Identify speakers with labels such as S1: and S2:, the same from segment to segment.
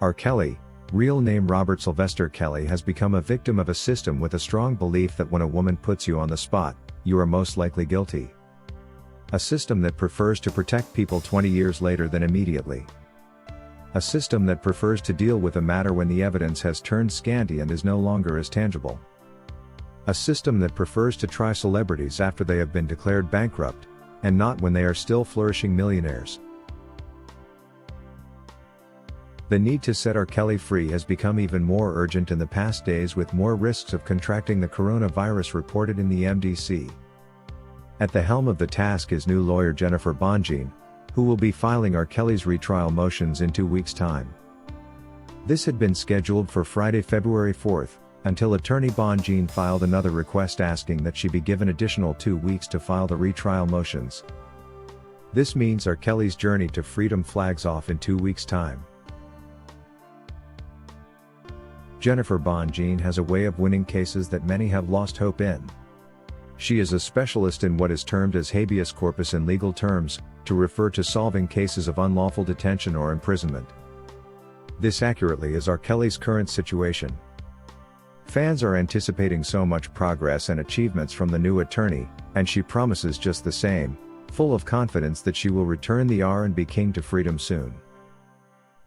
S1: R. Kelly, real name Robert Sylvester Kelly, has become a victim of a system with a strong belief that when a woman puts you on the spot, you are most likely guilty. A system that prefers to protect people 20 years later than immediately. A system that prefers to deal with a matter when the evidence has turned scanty and is no longer as tangible. A system that prefers to try celebrities after they have been declared bankrupt, and not when they are still flourishing millionaires. The need to set R. Kelly free has become even more urgent in the past days, with more risks of contracting the coronavirus reported in the MDC. At the helm of the task is new lawyer Jennifer Bonjean, who will be filing R. Kelly's retrial motions in 2 weeks' time. This had been scheduled for Friday, February 4th, until attorney Bonjean filed another request asking that she be given additional 2 weeks to file the retrial motions. This means R. Kelly's journey to freedom flags off in 2 weeks' time. Jennifer Bonjean has a way of winning cases that many have lost hope in. She is a specialist in what is termed as habeas corpus in legal terms, to refer to solving cases of unlawful detention or imprisonment. This accurately is R. Kelly's current situation. Fans are anticipating so much progress and achievements from the new attorney, and she promises just the same, full of confidence that she will return the RnB King to freedom soon.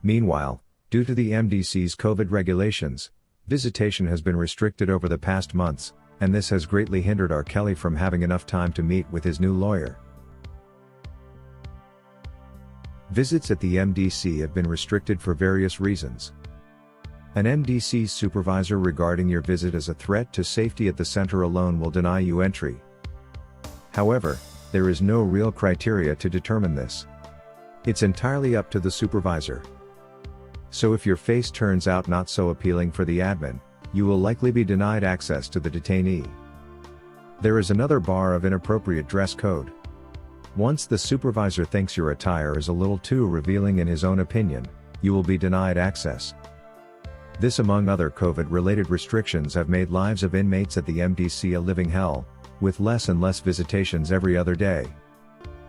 S1: Meanwhile, due to the MDC's COVID regulations, visitation has been restricted over the past months, and this has greatly hindered R. Kelly from having enough time to meet with his new lawyer. Visits at the MDC have been restricted for various reasons. An MDC supervisor regarding your visit as a threat to safety at the center alone will deny you entry. However, there is no real criteria to determine this. It's entirely up to the supervisor. So if your face turns out not so appealing for the admin, you will likely be denied access to the detainee. There is another bar of inappropriate dress code. Once the supervisor thinks your attire is a little too revealing in his own opinion, you will be denied access. This, among other COVID-related restrictions, have made lives of inmates at the MDC a living hell, with less and less visitations every other day.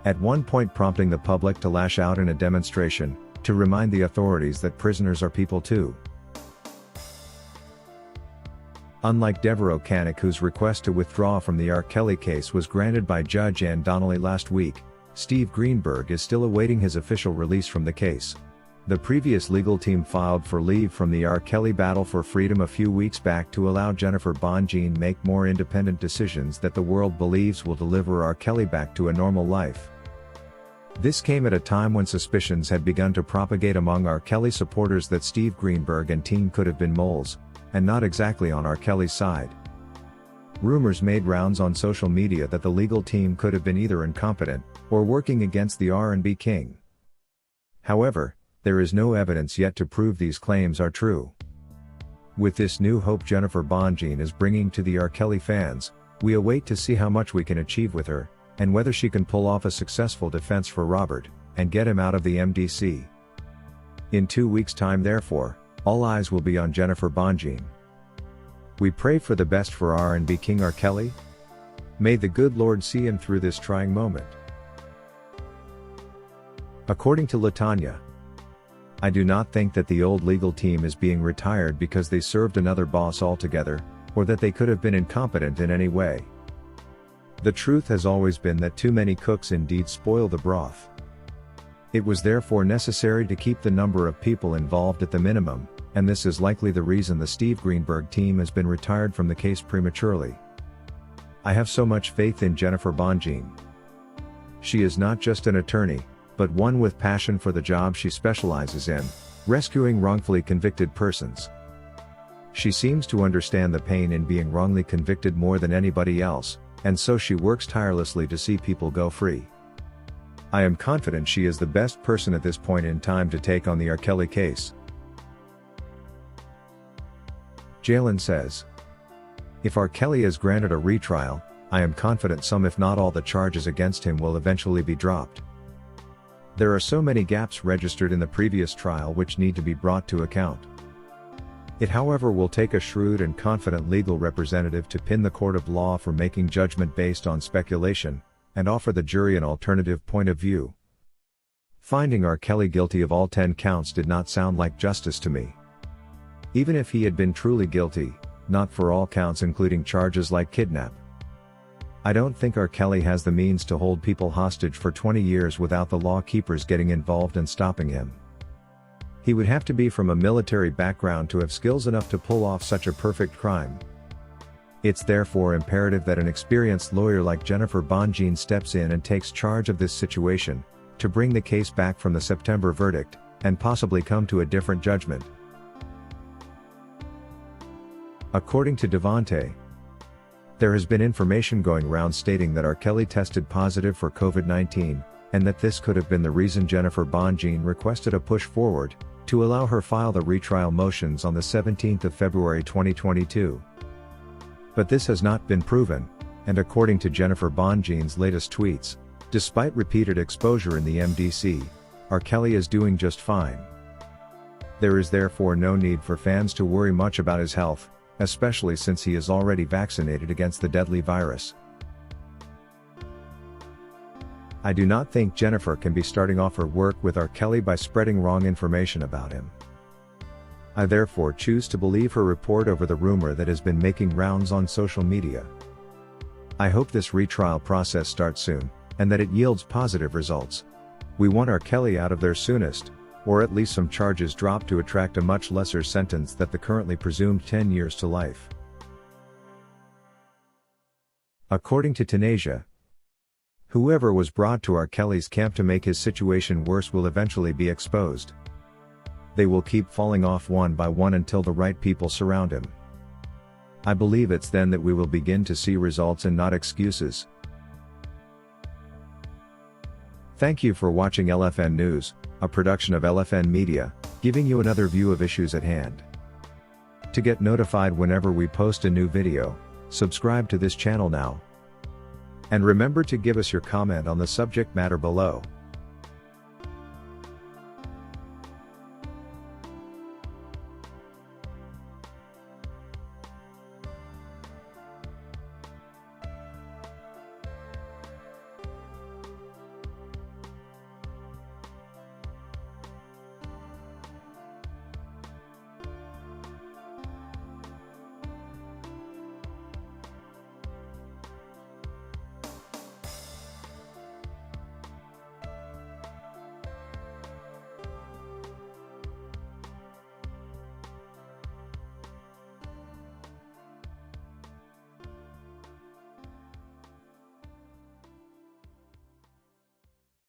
S1: At one point prompting the public to lash out in a demonstration, to remind the authorities that prisoners are people too. Unlike Deborah O'Canick, whose request to withdraw from the R. Kelly case was granted by Judge Ann Donnelly last week, Steve Greenberg is still awaiting his official release from the case. The previous legal team filed for leave from the R. Kelly battle for freedom a few weeks back to allow Jennifer Bonjean make more independent decisions that the world believes will deliver R. Kelly back to a normal life. This came at a time when suspicions had begun to propagate among R. Kelly supporters that Steve Greenberg and team could have been moles, and not exactly on R. Kelly's side. Rumors made rounds on social media that the legal team could have been either incompetent, or working against the RnB King. However, there is no evidence yet to prove these claims are true. With this new hope Jennifer Bonjean is bringing to the R. Kelly fans, we await to see how much we can achieve with her, and whether she can pull off a successful defense for Robert, and get him out of the MDC. In 2 weeks' time, therefore, all eyes will be on Jennifer Bonjean. We pray for the best for RnB King R. Kelly. May the good Lord see him through this trying moment. According to LaTanya, I do not think that the old legal team is being retired because they served another boss altogether, or that they could have been incompetent in any way. The truth has always been that too many cooks indeed spoil the broth. It was therefore necessary to keep the number of people involved at the minimum, and this is likely the reason the Steve Greenberg team has been retired from the case prematurely. I have so much faith in Jennifer Bonjean. She is not just an attorney, but one with passion for the job she specializes in, rescuing wrongfully convicted persons. She seems to understand the pain in being wrongly convicted more than anybody else, and so she works tirelessly to see people go free. I am confident she is the best person at this point in time to take on the R. Kelly case. Jalen says, if R. Kelly is granted a retrial, I am confident some if not all the charges against him will eventually be dropped. There are so many gaps registered in the previous trial which need to be brought to account. It, however, will take a shrewd and confident legal representative to pin the court of law for making judgment based on speculation, and offer the jury an alternative point of view. Finding R. Kelly guilty of all 10 counts did not sound like justice to me. Even if he had been truly guilty, not for all counts including charges like kidnap. I don't think R. Kelly has the means to hold people hostage for 20 years without the law keepers getting involved and stopping him. He would have to be from a military background to have skills enough to pull off such a perfect crime. It's therefore imperative that an experienced lawyer like Jennifer Bonjean steps in and takes charge of this situation, to bring the case back from the September verdict, and possibly come to a different judgment. According to Devante, there has been information going round stating that R. Kelly tested positive for COVID-19, and that this could have been the reason Jennifer Bonjean requested a push forward, to allow her file the retrial motions on the 17th of February 2022. But this has not been proven, and according to Jennifer Bonjean's latest tweets, despite repeated exposure in the MDC, R. Kelly is doing just fine. There is therefore no need for fans to worry much about his health, especially since he is already vaccinated against the deadly virus. I do not think Jennifer can be starting off her work with R. Kelly by spreading wrong information about him. I therefore choose to believe her report over the rumor that has been making rounds on social media. I hope this retrial process starts soon, and that it yields positive results. We want R. Kelly out of there soonest, or at least some charges dropped to attract a much lesser sentence than the currently presumed 10 years to life. According to Tunasia, whoever was brought to R. Kelly's camp to make his situation worse will eventually be exposed. They will keep falling off one by one until the right people surround him. I believe it's then that we will begin to see results and not excuses. Thank you for watching LFN News, a production of LFN Media, giving you another view of issues at hand. To get notified whenever we post a new video, subscribe to this channel now. And remember to give us your comment on the subject matter below.